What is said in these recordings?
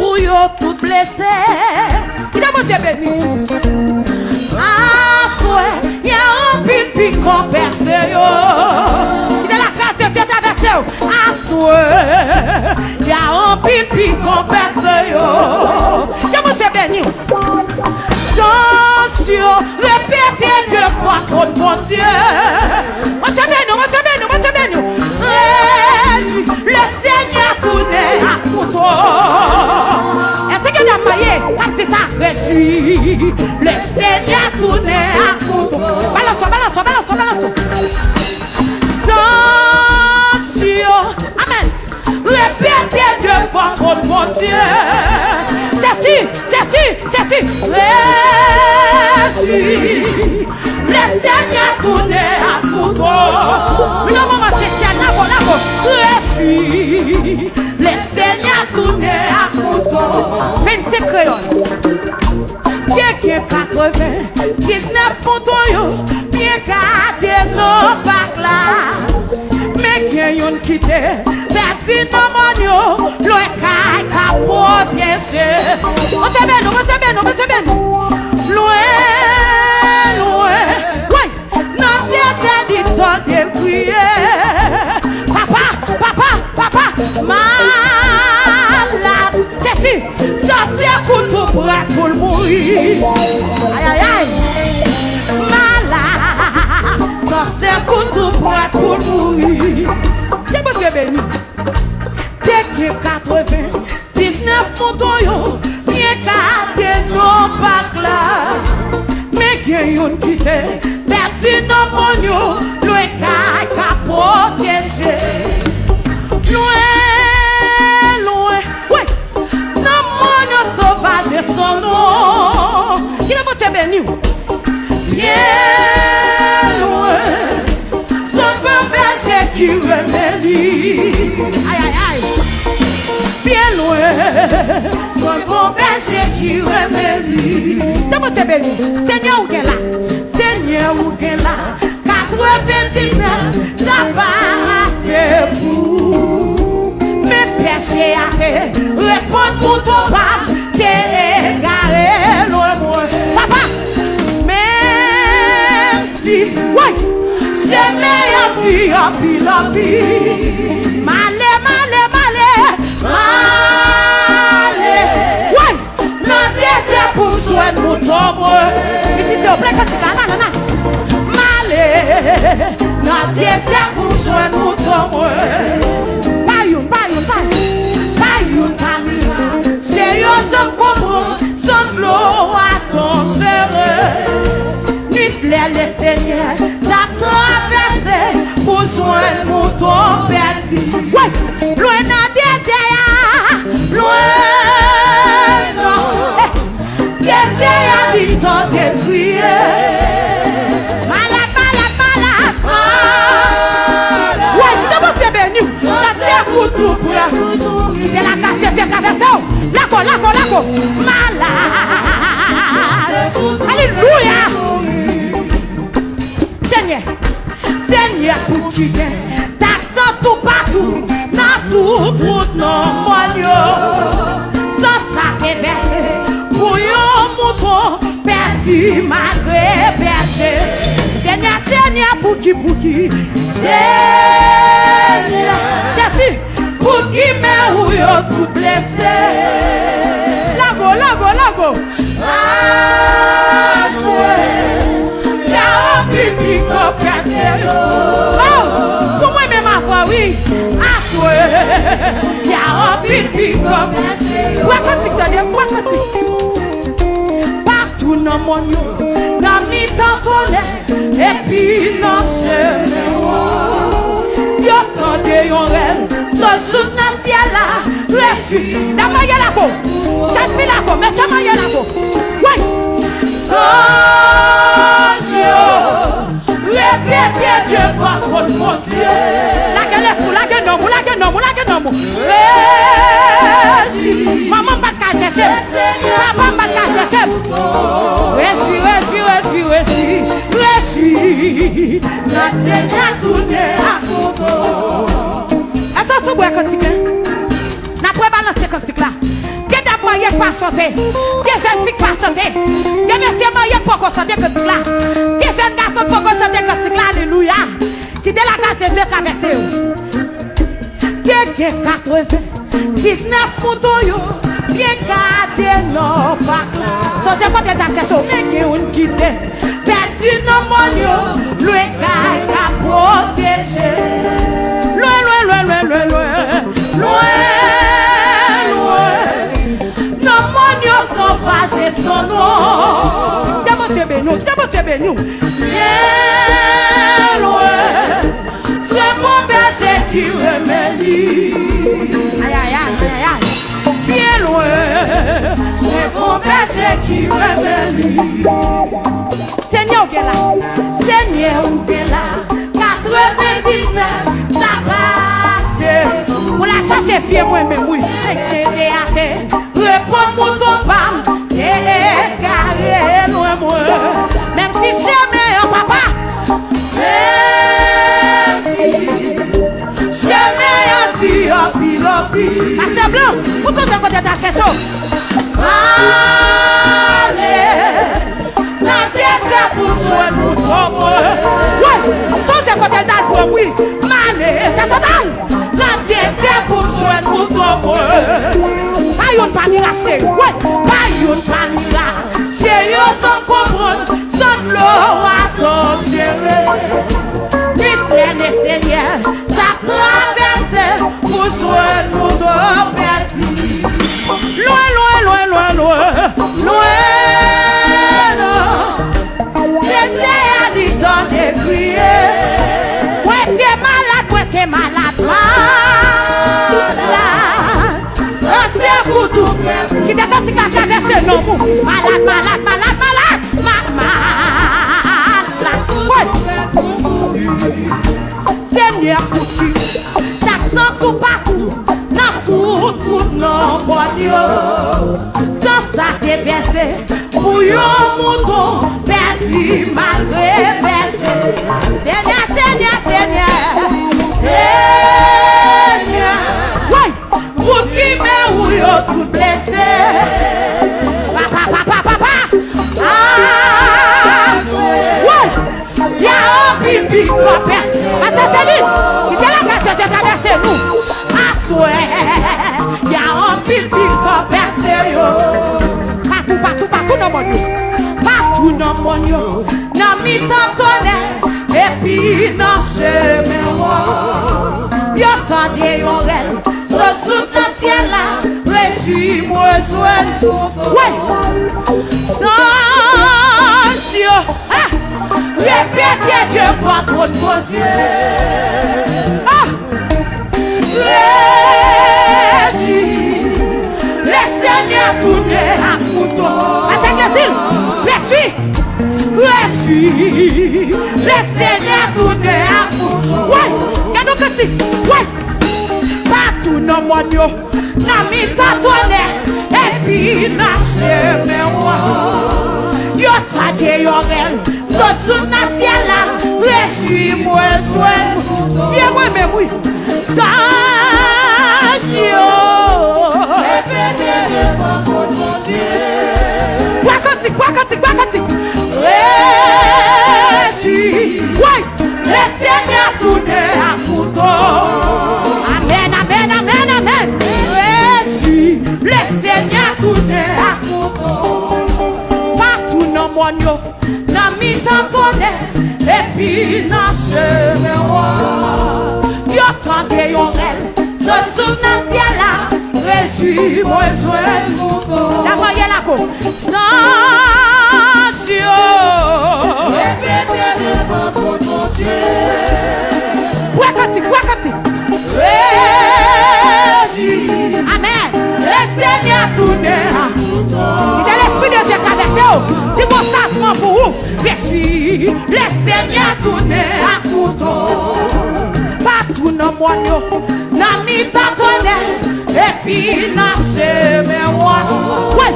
où yo tout blessé. Qui a monté béni? Ah, souhait, y a un pipi qu'on perce yo. Qui a la case de Dieu t'averse. Ah, souhait, y a un pipi qu'on perce yo. Qui a monté béni? Attention, répétez deux fois trop de mon Dieu. Montez béni. Le Seigneur tourne à couteau. Est-ce que tu as maillé? C'est ça, réjouis. Le Seigneur tourne à couteau. Balance. Attention. Amen. Répétez deux fois trop de mon Dieu. C'est réjouis. Le Seigneur tourne à couteau. Réjouis. Le Seigneur tourne à couteau. 27 créoles. Bien 80, 19 pontons, bien gardé nos bacs là. Mais qui ont quitté, perdu nos manios, le caille capoté. On te bien. Loin. Oui, non, bien dit tant de prier. Papa, malade. Jésus, sortir pour tout pour le mourir. Aïe. Malade, sortir pour tout pour le mourir. C'est bon Dieu béni. T'es 80, 19 montons, bien gardé nos bacs là. Mais qui ont quitté, perdu nos mognons, le caille capoté. Loin, oui, non, mon sauvage son nom. Il a monté béni. Bien loin, son bon berger qui remédie. Aïe. Bien loin, son bon berger qui remédie. Il a monté béni. Seigneur ou là, 99, ça va c'est vous. Mes péchés arrêtés, répondre pour ton papa, t'es égaré, loin. Papa, merci. Oui, c'est meilleur Dieu, pile. Malé. Oui, non, désert pour me joindre mon tombe. Il dit, s'il vous plaît, non. Dans désert pour joindre mon tombe. Payoun, Camila. C'est yo, j'en comprends, j'en gloire à ton chéri. Nuit claire, le Seigneur t'a traversé pour joindre mon tombe perdu. Ouais, loin dans désert, loin non. Désert, dit tant de prier. Lago, malade. Alléluia. Seigneur, pour qui est, t'as tout partout, dans tout non moignon. Sans ça réveillé, pour un mouton, perdu malgré berger. Seigneur, pour qui, Seigneur, Jésus, pour qui me ou yo tout blessé. Lago. Ah, souhait, y'a un pipi qu'on perce. Oh, pour moi-même, ma foi, oui. Ah, souhait, y'a un pipi qu'on perce. Partout dans mon monde, dans mes temps et puis dans ce chemin. Yo tendez yon rêve, ce jour dans le ciel là, je suis dans ma yalago. J'ai fait la go, mais tu m'as yalago. Oui. Oh Dieu, répétez Dieu votre mon Dieu. La gueule non. Maman pas qu'à chercher, papa pas qu'à chercher. Réjouis, la Seigneur tourne à couteau. Est-ce que vous pouvez continuer? N'a pas balancé comme ça. pas santé. Des jeunes filles pas santé. Des messieurs mariés pas santé que tout là. Des jeunes garçons pas santé que tout là. Alléluia. Qui de la case de Dieu traversé. Qui 80, 19 moutons yo. Bien gardé non pas. So j'ai pas de chercher mais qui on quitte. Perdu non mon yo. Le gars a protégé. Loin. Non mon yo sauvage son nom. Dieu béni. Bien loin. C'est mon berger qui remédie. Aïe. Bien loin. C'est mon berger qui remédie. Seigneur ou là. 99, ça passe. Pour la chercher fier moi-même, oui. Réponds pour ton femme. Et carré loin moi. Même si jamais un papa. Jamais un Dieu en pile. Pasteur Blanc, où ton côté ta cherche? Allez, la terre c'est pour jouer pour toi. Oui, ton côté ta toi, oui. Malé, t'as ça mal. La terre c'est pour jouer pour toi. Pas une famille lâchée, oui. Pas une famille lâchée. J'ai eu son comprendre, son l'eau à ton chéri. Vite, Seigneur, ça traverse pour jouer pour toi. Loin. J'essaie à lui donner crier. Ouais, t'es malade. Ça c'est pour tout. Qui d'accord si t'as traversé non vous. Malade. Ouais. Seigneur pour qui. T'as tout partout. Tout non bon Dieu. Sans ça t'es versé. Pour yon mouton perdu malgré péché. Seigneur. Oui, pour qui me ou yo tout blessé. Papa. Ah, oui, y'a un pipi qu'on perce. Attends, Céline, il est là quand tu traverses nous. Y'a un pipi qu'on perce yo. Partout dans mon yo. Partout dans mon yo. Dans mi tantonne et puis dans chemin moi. Yo tande yon rel. So sous dans ciel là. Réjouis moi joie. Ouais. Dans Dieu. Répétez Dieu votre mon Dieu. Le Seigneur tourne à couteau. Attendez-il. Réjouis. Le Seigneur tourne à couteau. Ouais. Gardons que si. Ouais. Partout dans mon yo. Dans mi tantonne. Et puis dans chemin moi. Yo tade yon rel. So sous dans ciel là. Réjouis moi joie. Viens moi même oui. Quacotique. Ouais, le Seigneur tourne à couteau. Amen. Le Seigneur tourne à couteau. Partout dans mon yo, dans mi tantonne, et puis dans chemin moi. Yo tande yon rel. So sous dans ciel là, réjouis moi joie. La moyenne la go. Dans Dieu. Répétez devant ton Dieu. Quacotique. Réjouis. Amen. Le Seigneur tourne à couteau. Il est l'esprit de Dieu traversé. Du bon changement pour vous. Réjouis. Le Seigneur tourne à couteau. Partout dans mon yo. Dans mi tantonne. Et puis dans chemin moi. Ouais.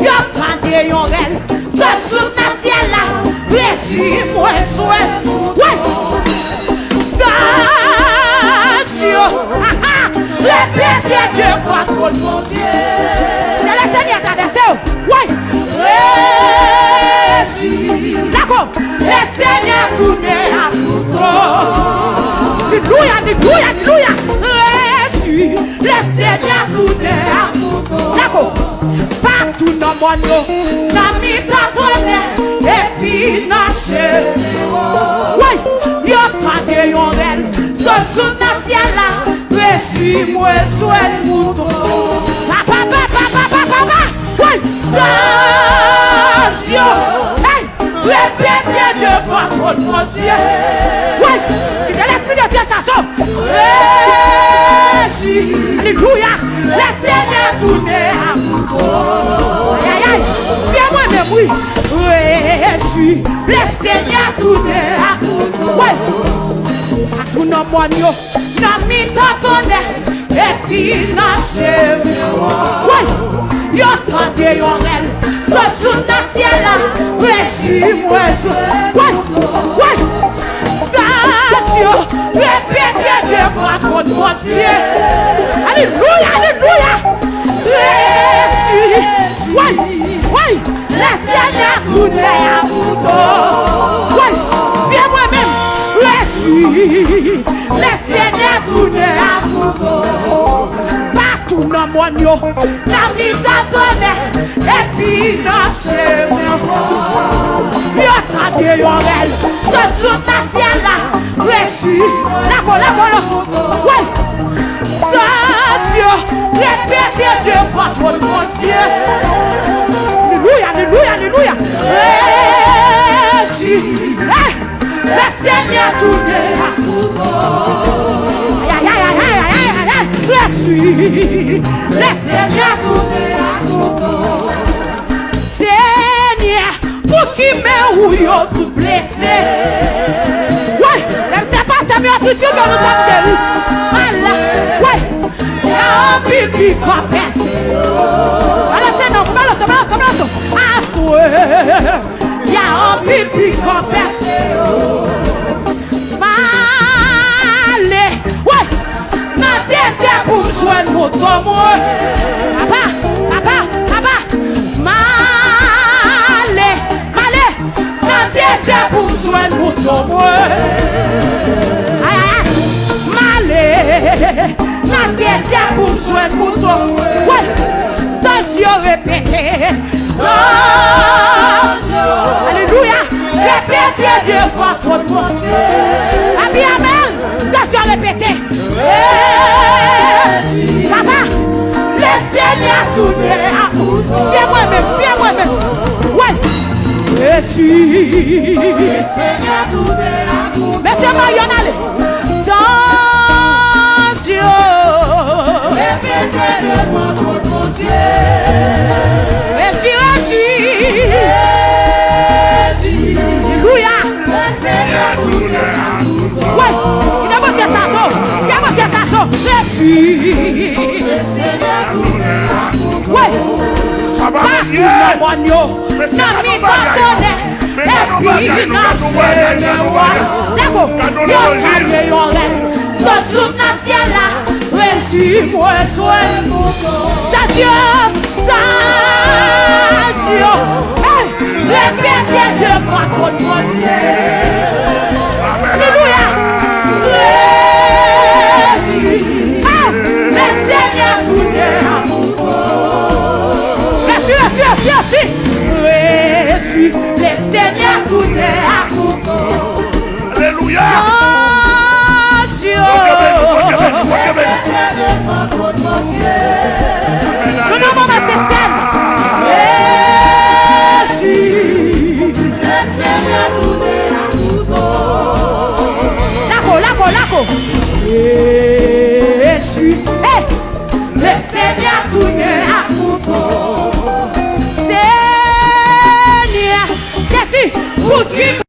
Yo tande yon rel. So sous dans ciel là. Réjouis moi joie. Ouais. Répétez Dieu votre mon Dieu. C'est le Seigneur. Alléluia, alléluia. Je suis le Seigneur tout est. D'accord. Partout dans mon nom, dans mes cartons, et puis dans chez. Oui, il y a pas de yongel. Ce jour national là, je suis moi, je suis mouton. Papa, papa, papa, papa. Oui, attention. Hey, répétez devant mon Dieu. Oui, il y a l'esprit de Dieu, ça sort. Alléluia. Le Seigneur tourne à vous. Aïe, aïe. Viens moi-même, oui. Je suis le Seigneur tourne à vous. Oui. À tout nom, mon Dieu. N'a mis ta tonne. Et puis, n'a chèvre. Oui. Yo tante yorel. Ce jour national là. Je suis moi. Oui. Oui. Station. Répétez devant votre Dieu. Alléluia, alléluia. Jésus. Oui, oui. Le Seigneur tourne à vous. Oui, viens moi-même. Jésus. Le Seigneur tourne à vous. Partout dans mon nom, dans vie d'Antoine, et puis dans chez moi. Viens tante yorel. Ce jour national là. Jésus. La oui. Répétez devant votre Dieu. Alléluia, alléluia, alléluia. Jésus, le Seigneur tourne à vous. Aïe, aïe, aïe, aïe, aïe, aïe. Jésus, le Seigneur tourne à vous. Seigneur, pour qui me ou yo tout blessé. Oui, c'est pas ta mère tout que nous sommes guéris. Allah, oui. Un pipi compensé. Alors c'est non, comment à fouet. Il y a un pipi compensé. Malé, ouais. Dans désert pour joindre mon tomo. Papa. Malé. Dans désert pour joindre mon tomo. Malé. N'a désert pour jouer mouton. Ouais, ça je répète. Alléluia. Répétez devant votre Dieu. Amen. Ça je répète. Papa, le Seigneur tourne à vous. Viens moi-même. Ouais. Je suis. Le Seigneur tourne à vous. Mettez-moi y'en aller. Répétez devant votre Dieu. Jésus. Alléluia. Le Seigneur tourne à vous. Ouais, il a monté sa sauce. Jésus. Le Seigneur tourne à vous. Ouais. Partout dans mon nom, n'a mis pas tonnerre. Et puis n'a chez le roi. D'accord. Yo calme yon rêve. Ce jour national là. Suis-moi, sois-moi. Station. Hey, répétez devant votre Dieu. Alléluia. Jésus. Le Seigneur tourne à vous. Merci. Jésus. Le Seigneur tourne à vous. Alléluia.